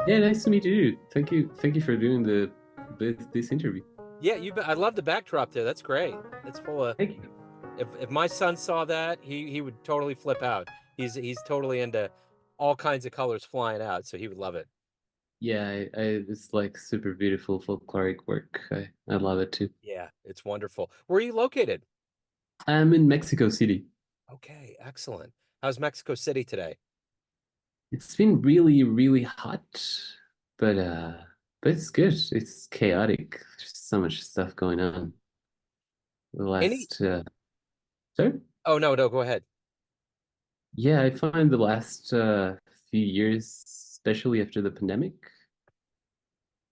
Yeah, nice to meet you. Thank you for doing this interview. Yeah, I love the backdrop there. That's great. That's full of. Thank you. If my son saw that, he would totally flip out. He's totally into all kinds of colors flying out, so he would love it. Yeah, it's like super beautiful folkloric work. I love it too. Yeah, it's wonderful. Where are you located? I'm in Mexico City. Okay, excellent. How's Mexico City today? It's been really, really hot, but it's good. It's chaotic. There's so much stuff going on. The Any? last sorry? Oh no, no, go ahead. Yeah, I find the last few years, especially after the pandemic,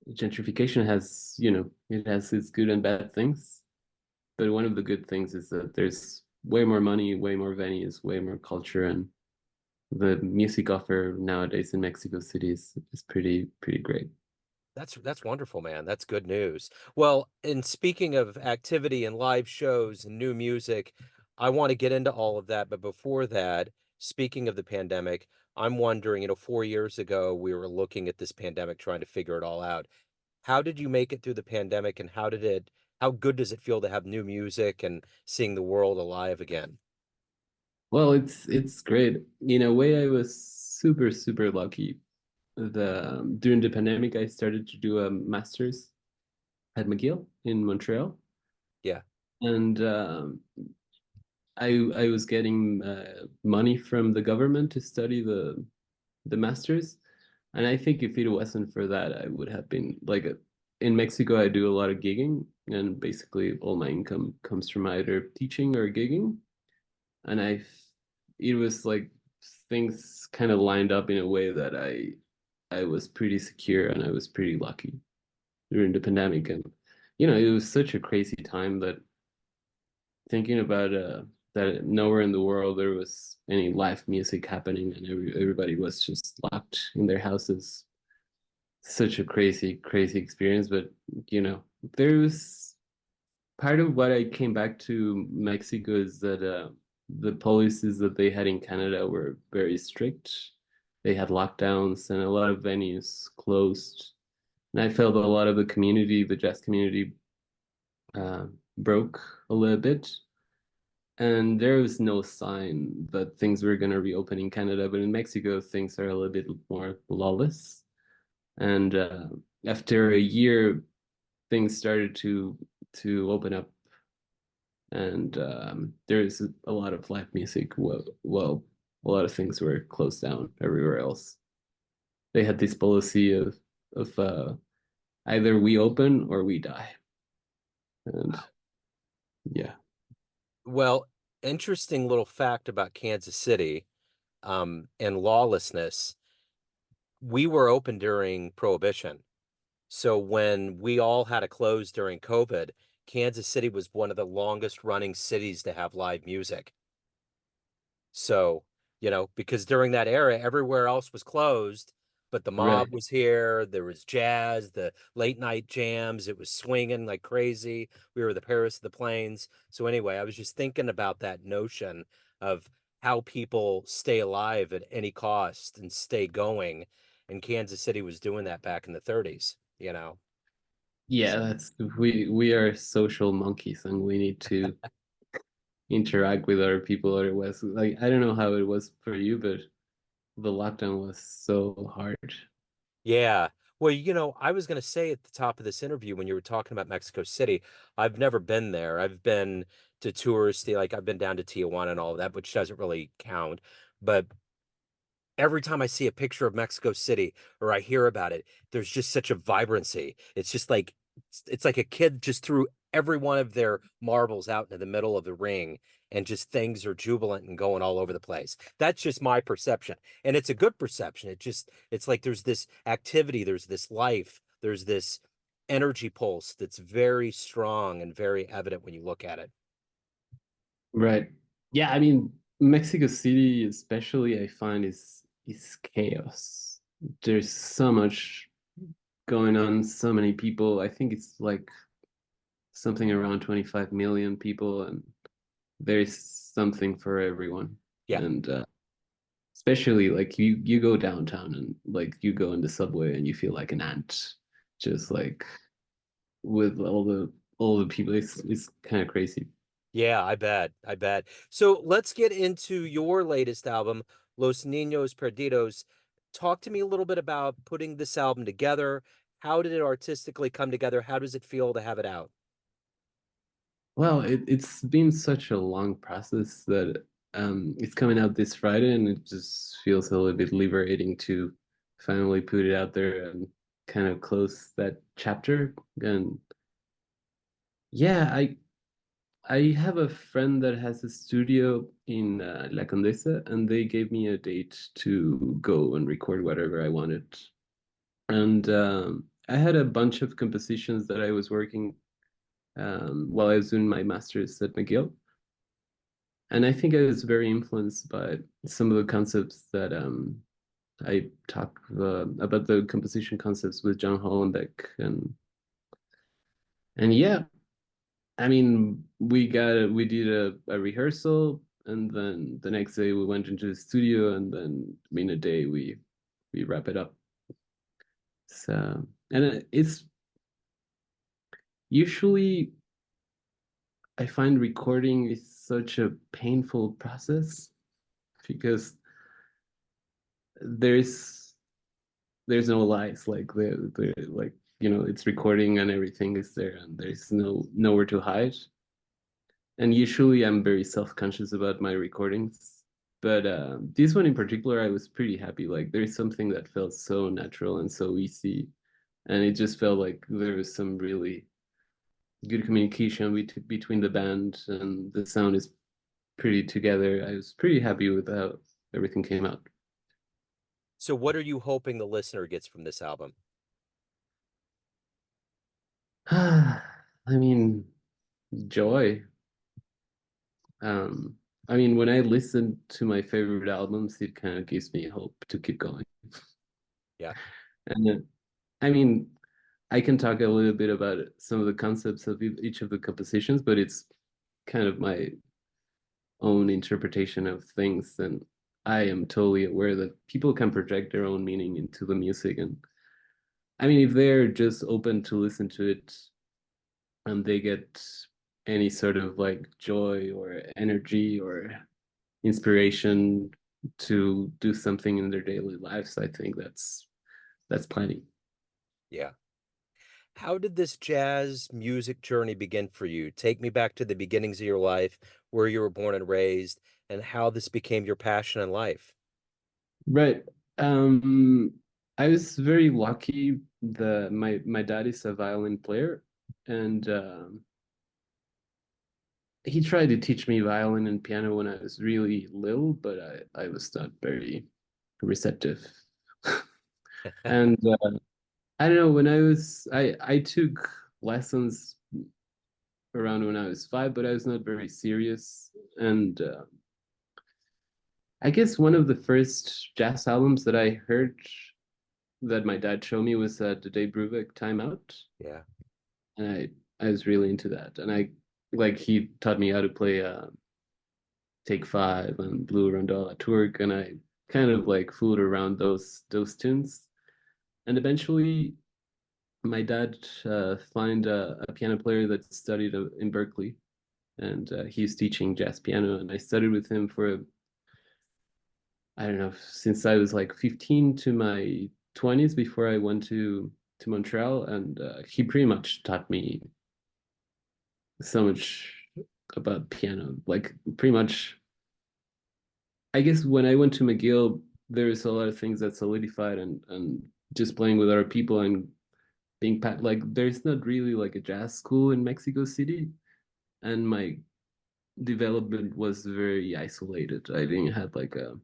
gentrification has, it has its good and bad things. But one of the good things is that there's way more money, way more venues, way more culture, and the music offer nowadays in Mexico City is pretty great. That's wonderful, man. That's good news. Well, and speaking of activity and live shows and new music, I want to get into all of that. But before that, speaking of the pandemic, I'm wondering, 4 years ago, we were looking at this pandemic, trying to figure it all out. How did you make it through the pandemic, and how good does it feel to have new music and seeing the world alive again? Well, it's great. In a way, I was super lucky. The During the pandemic, I started to do a master's at McGill in Montreal, Yeah. and I was getting money from the government to study the masters. And I think if it wasn't for that, I would have been like in Mexico, I do a lot of gigging, and basically all my income comes from either teaching or gigging. And it was like things kind of lined up in a way that I was pretty secure and I was pretty lucky during the pandemic. And it was such a crazy time that thinking about that nowhere in the world there was any live music happening, and everybody was just locked in their houses. Such a crazy experience. But there was part of what I came back to Mexico is that the policies that they had in Canada were very strict. They had lockdowns and a lot of venues closed. And I felt a lot of the community, the jazz community, uh, broke a little bit. And there was no sign that things were going to reopen in Canada. But in Mexico, things are a little bit more lawless. And after a year, things started to open up, and there's a lot of live music. Well, a lot of things were closed down everywhere else. They had this policy of either we open or we die, and yeah, Well, interesting little fact about Kansas City, and lawlessness. We were open during Prohibition. So when we all had to close during COVID, Kansas City was one of the longest running cities to have live music. So, because during that era, everywhere else was closed, but the mob right. was here. There was jazz, the late night jams. It was swinging like crazy. We were the Paris of the Plains. So anyway, I was just thinking about that notion of how people stay alive at any cost and stay going. And Kansas City was doing that back in the 30s. Yeah, that's we are social monkeys, and we need to interact with other people. Otherwise, like I don't know how it was for you, but the lockdown was so hard. Yeah. Well, I was going to say at the top of this interview when you were talking about Mexico City, I've never been there. I've been to touristy, like I've been down to Tijuana and all of that, which doesn't really count. But every time I see a picture of Mexico City or I hear about it, there's just such a vibrancy. It's just like it's like a kid just threw every one of their marbles out into the middle of the ring and just things are jubilant and going all over the place. That's just my perception. And it's a good perception. It's like there's this activity, there's this life, there's this energy pulse that's very strong and very evident when you look at it. Right. Yeah, I mean, Mexico City especially I find is chaos. There's so much going on, so many people. I think it's like something around 25 million people, and there's something for everyone. Yeah. And especially like you go downtown and like you go in the subway and you feel like an ant, just like with all the people. It's kind of crazy. Yeah, I bet. I bet. So let's get into your latest album, Los Niños Perdidos. Talk to me a little bit about putting this album together. How did it artistically come together? How does it feel to have it out? Well, it's been such a long process that it's coming out this Friday, and it just feels a little bit liberating to finally put it out there and kind of close that chapter. And yeah, I have a friend that has a studio in La Condesa, and they gave me a date to go and record whatever I wanted. And I had a bunch of compositions that I was working while I was doing my master's at McGill. And I think I was very influenced by some of the concepts that I talk about the composition concepts with John Hollenbeck, and yeah, I mean we did a rehearsal, and then the next day we went into the studio, and then in a day we wrap it up. So and it's usually I find recording is such a painful process because there's there's no lies like the like it's recording and everything is there and there's nowhere to hide, and usually I'm very self-conscious about my recordings, but this one in particular I was pretty happy. Like there's something that felt so natural and so easy, and it just felt like there was some really good communication between the band, and the sound is pretty together. I was pretty happy with how everything came out. So what are you hoping the listener gets from this album? I mean, joy. Um, I mean, when I listen to my favorite albums, it kind of gives me hope to keep going. Yeah. And then, I mean, I can talk a little bit about some of the concepts of each of the compositions, but it's kind of my own interpretation of things. And I am totally aware that people can project their own meaning into the music. And I mean, if they're just open to listen to it and they get any sort of like joy or energy or inspiration to do something in their daily lives, I think that's plenty. Yeah. How did this jazz music journey begin for you? Take me back to the beginnings of your life, where you were born and raised, and how this became your passion in life. Right. Um, I was very lucky. The my dad is a violin player, and he tried to teach me violin and piano when I was really little, but I was not very receptive. And I don't know, when I took lessons around when I was 5, but I was not very serious. And I guess one of the first jazz albums that I heard that my dad showed me was the Dave Brubeck Time Out, Yeah. and I was really into that. And I like he taught me how to play Take Five and Blue Rondell at work, and I kind of like fooled around those tunes. And eventually, my dad find a piano player that studied in Berkeley, and he's teaching jazz piano, and I studied with him for I don't know, since I was like 15 to my 20s before I went to Montreal, and he pretty much taught me so much about piano. Like pretty much, I guess when I went to McGill, there's a lot of things that solidified, and just playing with other people and like there's not really like a jazz school in Mexico City, and my development was very isolated. I didn't have like a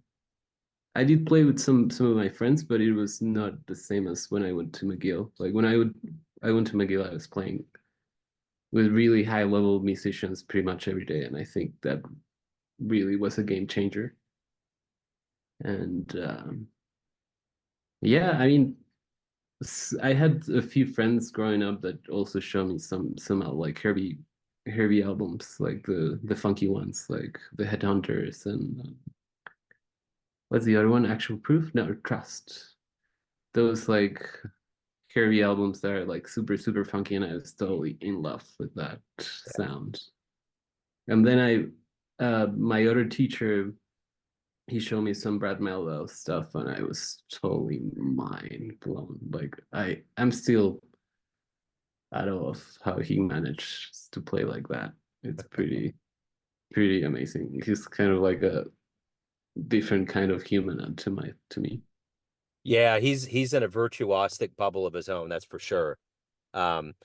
I did play with some of my friends, but it was not the same as when I went to McGill. Like when I went to McGill, I was playing with really high level musicians pretty much every day, and I think that really was a game changer. And yeah, I mean, I had a few friends growing up that also showed me some like Herbie albums, like the funky ones, like the Headhunters, and what's the other one? Actual Proof? No, Trust. Those like curvy albums that are like super super funky, and I was totally in love with that sound. And then my other teacher, he showed me some Brad Melville stuff, and I was totally mind blown. Like I'm still out of how he managed to play like that. It's pretty amazing. He's kind of like a different kind of human to me. Yeah, he's in a virtuosic bubble of his own, that's for sure. Um,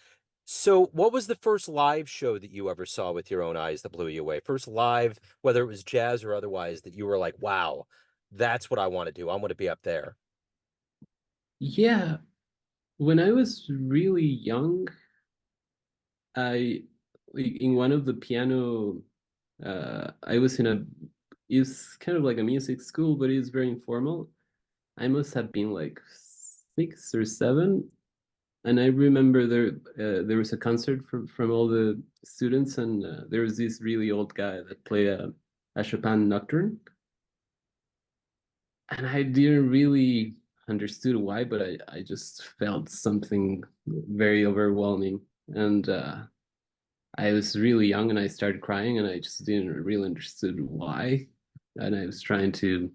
so what was the first live show that you ever saw with your own eyes that blew you away? First live, whether it was jazz or otherwise, that you were like, wow, that's what I want to do. I want to be up there. Yeah, when I was really young, I in one of the piano I was in a it's kind of like a music school, but it's very informal. I must have been like 6 or 7, and I remember there was a concert from all the students, and there was this really old guy that played a Chopin nocturne, and I didn't really understood why, but I just felt something very overwhelming, and I was really young, and I started crying, and I just didn't really understood why, and I was trying to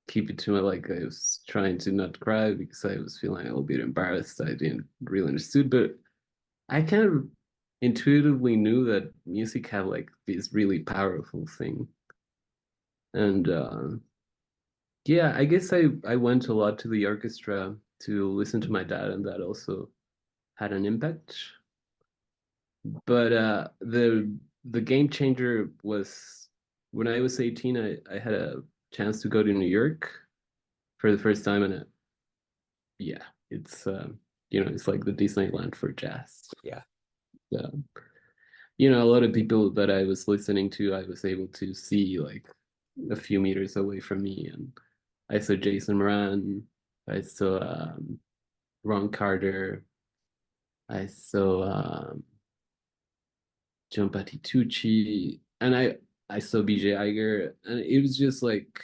keep it to my like I was trying to not cry because I was feeling a little bit embarrassed. I didn't really understood, but I kind of intuitively knew that music had like this really powerful thing. And yeah, I guess I went a lot to the orchestra to listen to my dad, and that also had an impact. But the game changer was when I was 18, I had a chance to go to New York for the first time, and yeah, it's it's like the Disneyland for jazz. Yeah. So, a lot of people that I was listening to, I was able to see like a few meters away from me, and I saw Jason Moran, I saw Ron Carter, I saw John Patitucci, and I saw BJ Iger, and it was just like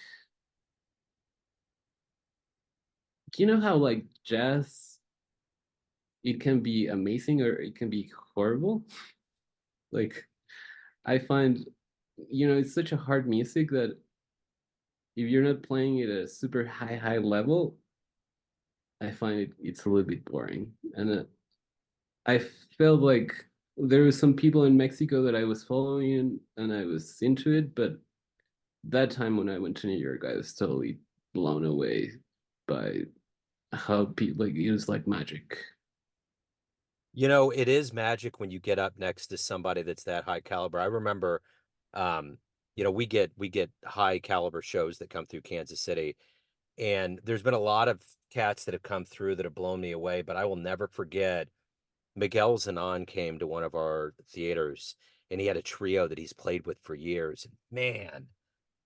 how like jazz it can be amazing or it can be horrible. Like I find, it's such a hard music that if you're not playing it at a super high level, I find it's a little bit boring. And I felt like there were some people in Mexico that I was following and I was into it, but that time when I went to New York, I was totally blown away by how people like it was like magic. You know, it is magic when you get up next to somebody that's that high caliber. I remember, um, we get high caliber shows that come through Kansas City, and there's been a lot of cats that have come through that have blown me away, but I will never forget Miguel Zanon came to one of our theaters, and he had a trio that he's played with for years. And man,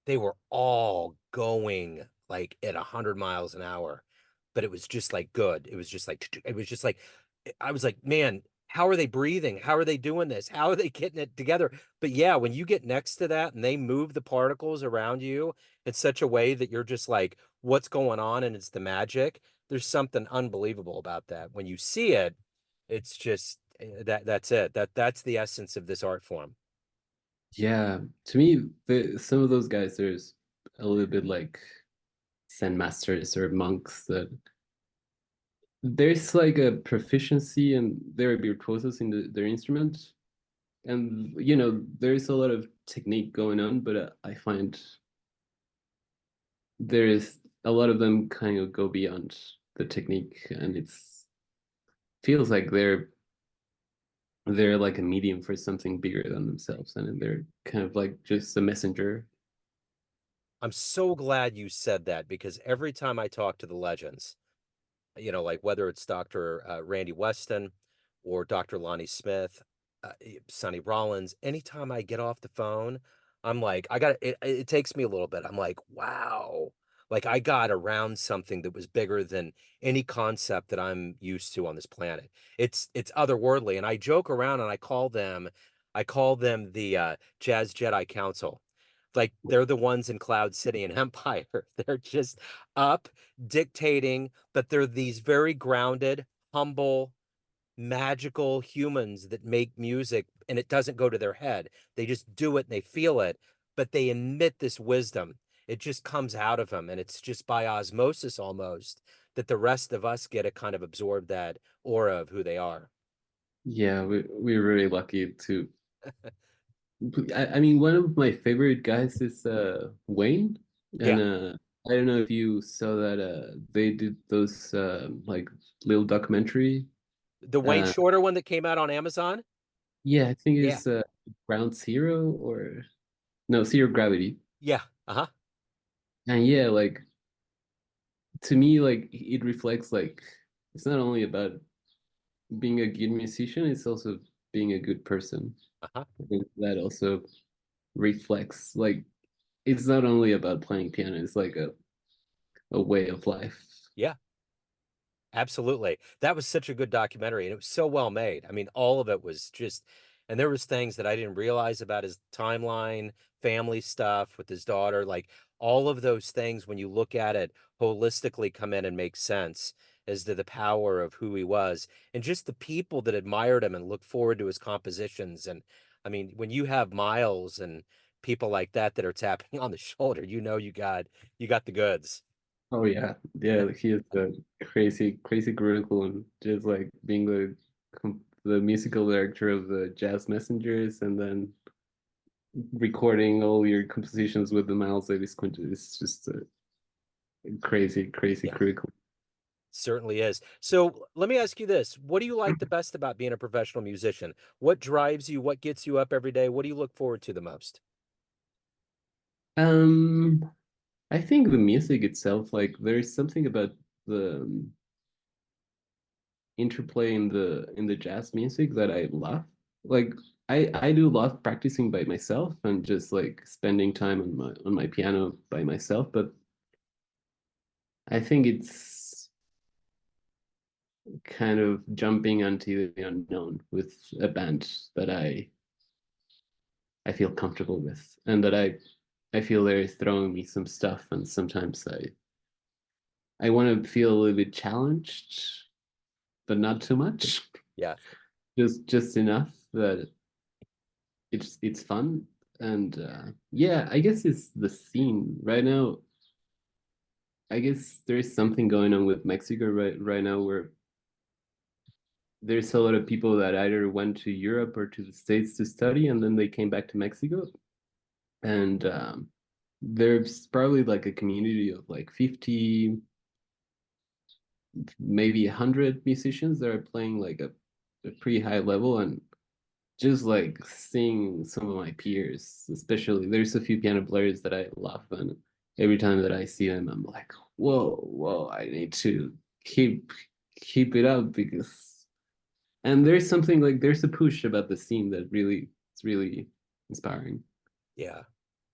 they were all going like at 100 miles an hour, but it was just like good. It was just like I was like, man, how are they breathing? How are they doing this? How are they getting it together? But yeah, when you get next to that and they move the particles around you in such a way that you're just like, what's going on? And it's the magic. There's something unbelievable about that. When you see it, it's just that's it. That's the essence of this art form. Yeah, to me, some of those guys, there's a little bit like Zen masters or monks that there's like a proficiency and they're virtuosos in their instrument. And, there's a lot of technique going on, but I find there is a lot of them kind of go beyond the technique and it's feels like they're like a medium for something bigger than themselves and they're kind of like just a messenger. I'm so glad you said that because every time I talk to the legends, like whether it's Dr. Randy Weston or Dr. Lonnie Smith, Sonny Rollins, anytime I get off the phone, I'm like, it takes me a little bit. I'm like, wow, like I got around something that was bigger than any concept that I'm used to on this planet. It's otherworldly. And I joke around and I call them the Jazz Jedi Council Like they're the ones in Cloud City and Empire. They're just up dictating, but they're these very grounded, humble, magical humans that make music and it doesn't go to their head. They just do it and they feel it, but they emit this wisdom. It just comes out of them and it's just by osmosis almost that the rest of us get to kind of absorb that aura of who they are. Yeah, we're really lucky to. I mean, one of my favorite guys is Wayne, and Yeah. I don't know if you saw that they did those like little documentary. The Wayne Uh, Shorter one that came out on Amazon. yeah, I think Yeah. it's Ground Zero or no Zero Gravity. Yeah. Uh-huh. And yeah, like to me, like it reflects like it's not only about being a good musician, it's also being a good person. Uh-huh. I think that also reflects like it's not only about playing piano, it's like a way of life. Yeah. Absolutely. That was such a good documentary and it was so well made. I mean, all of it was just and there was things that I didn't realize about his timeline, family stuff with his daughter, like all of those things when you look at it holistically come in and make sense as to the power of who he was and just the people that admired him and looked forward to his compositions. And I mean, when you have Miles and people like that that are tapping on the shoulder, you got the goods. Oh yeah, yeah. He is a crazy, crazy curriculum. Just like being the musical director of the Jazz Messengers, and then recording all your compositions with the Miles Davis Quintet. It's just a crazy, crazy Yeah. curriculum. Certainly is. So let me ask you this. What do you like the best about being a professional musician? What drives you? What gets you up every day? What do you look forward to the most? Um, I think the music itself, like there's something about the interplay in the jazz music that I love. Like I do love practicing by myself and just like spending time on my piano by myself, but I think it's kind of jumping onto the unknown with a band that I feel comfortable with and that I feel they're throwing me some stuff and sometimes I want to feel a little bit challenged, but not too much. Yeah. Just enough that it's fun and yeah, I guess it's the scene right now. I guess there's something going on with Mexico right now where there's a lot of people that either went to Europe or to the States to study and then they came back to Mexico. And there's probably like a community of like 50, maybe 100 musicians that are playing like a pretty high level. And just like seeing some of my peers, especially there's a few piano players that I love. And every time that I see them, I'm like, whoa, I need to keep keep it up because and there's something like there's a push about the scene that really it's really inspiring. Yeah.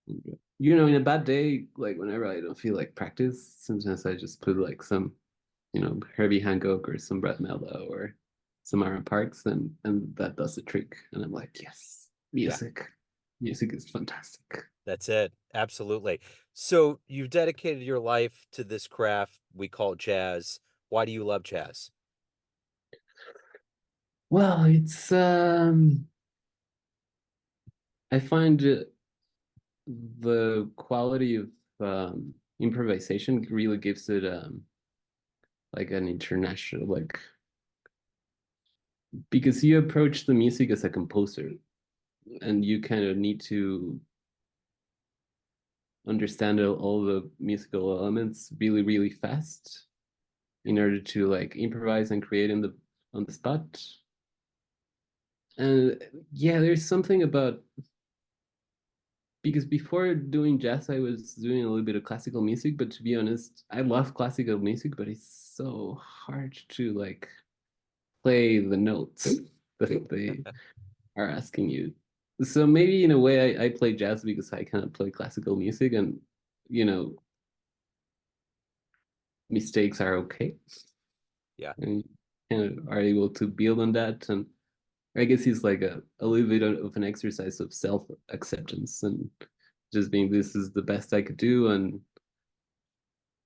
You know, in a bad day, like whenever I don't feel like practice, sometimes I just put like some, Herbie Hancock or some Brett Mello or some Aaron Parks, and that does the trick. And I'm like, yes, Yeah. music is fantastic. That's it. Absolutely. So you've dedicated your life to this craft we call jazz. Why do you love jazz? Well, it's I find the quality of improvisation really gives it like an international like because you approach the music as a composer and you kind of need to understand all the musical elements really really fast in order to like improvise and create in the on the spot. And yeah, there's something about because before doing jazz I was doing a little bit of classical music, but to be honest I love classical music, but it's so hard to like play the notes that they are asking you. So maybe in a way I play jazz because I cannot play classical music and you know mistakes are okay Yeah. and kind of are able to build on that. And I guess it's like a little bit of an exercise of self acceptance and just being this is the best I could do,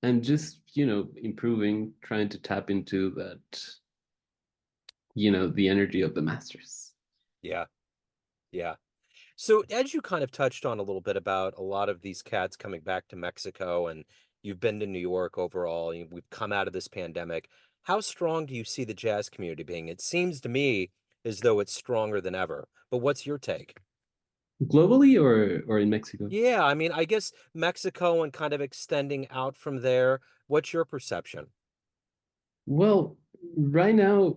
and just, improving, trying to tap into that, the energy of the masters. Yeah, yeah. So as you kind of touched on a little bit about a lot of these cats coming back to Mexico, and you've been to New York overall, we've come out of this pandemic. How strong do you see the jazz community being? It seems to me as though it's stronger than ever. But what's your take? Globally or in Mexico? Yeah, I mean, I guess Mexico and kind of extending out from there. What's your perception? Well, right now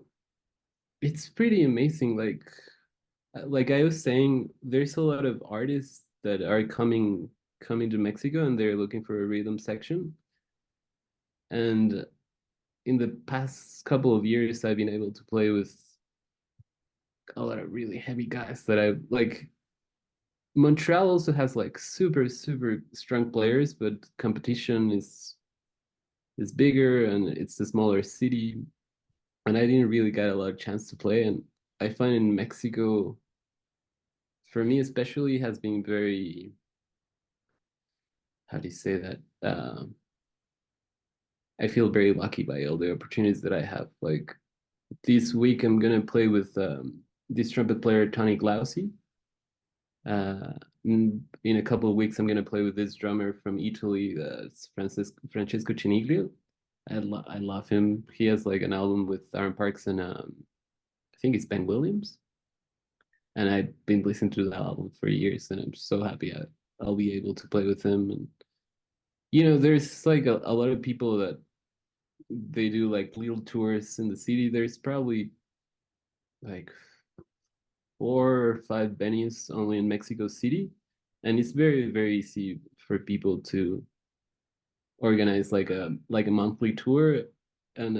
it's pretty amazing. Like I was saying, there's a lot of artists that are coming to Mexico, and they're looking for a rhythm section. And in the past couple of years, I've been able to play with a lot of really heavy guys that I like. Montreal also has like super, super strong players, but competition is bigger and it's a smaller city. And I didn't really get a lot of chance to play. And I find in Mexico, for me especially, has been very, how do you say that? I feel very lucky by all the opportunities that I have. Like this week, I'm gonna play with this trumpet player Tony Glausi. In a couple of weeks, I'm gonna play with this drummer from Italy, Francesco Ciniglio. I love him. He has like an album with Aaron Parks and I think it's Ben Williams. And I've been listening to that album for years, and I'm so happy I'll be able to play with him. And there's like a lot of people that they do like little tours in the city. There's probably like 4 or 5 venues only in Mexico City, and it's very, very easy for people to organize like a monthly tour, and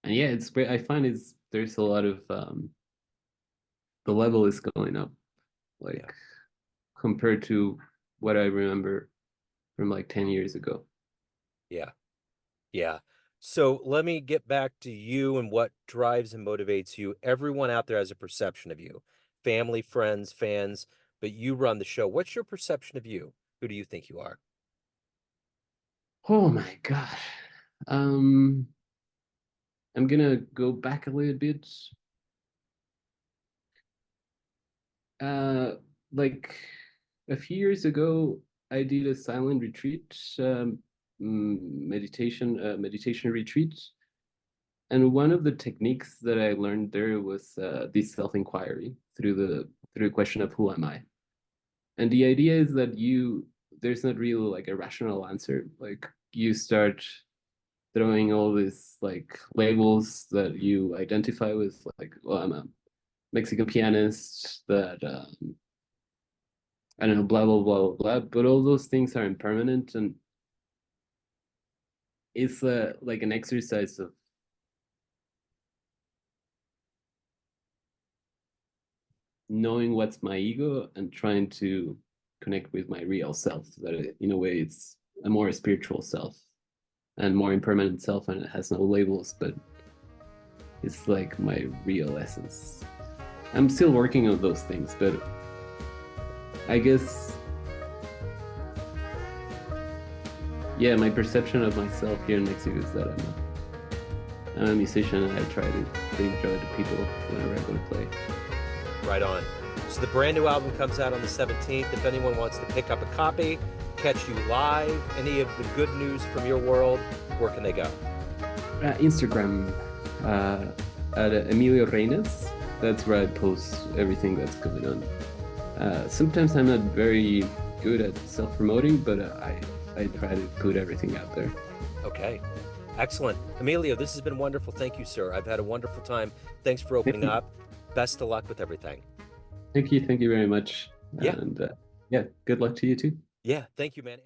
yeah, it's great. I find there's a lot of the level is going up, Yeah. like compared to what I remember from like 10 years ago. Yeah. Yeah. So let me get back to you and what drives and motivates you. Everyone out there has a perception of you, family, friends, fans, but you run the show. What's your perception of you? Who do you think you are? Oh my God. Um, I'm gonna go back a little bit. Uh, like a few years ago, I did a silent retreat, meditation retreat, and one of the techniques that I learned there was this self-inquiry through the question of who am I? And the idea is that there's not really like a rational answer. Like you start throwing all these like labels that you identify with, like, well, I'm a Mexican pianist that I don't know, blah blah blah blah blah. But all those things are impermanent, and it's like an exercise of knowing what's my ego and trying to connect with my real self. That in a way, it's a more spiritual self and more impermanent self, and it has no labels, but it's like my real essence. I'm still working on those things, but I guess, yeah, my perception of myself here in Mexico is that I'm a musician, and I try to bring joy to people whenever I go to play. Right on. So the brand new album comes out on the 17th. If anyone wants to pick up a copy, catch you live, any of the good news from your world, where can they go? Instagram at Emilio Reynas. That's where I post everything that's going on. Sometimes I'm not very good at self-promoting, but I try to put everything out there. Okay. Excellent. Emilio, this has been wonderful. Thank you, sir. I've had a wonderful time. Thanks for Thank opening you. up. Best of luck with everything. Thank you very much. Yeah. And yeah, good luck to you too. Yeah. Thank you, man.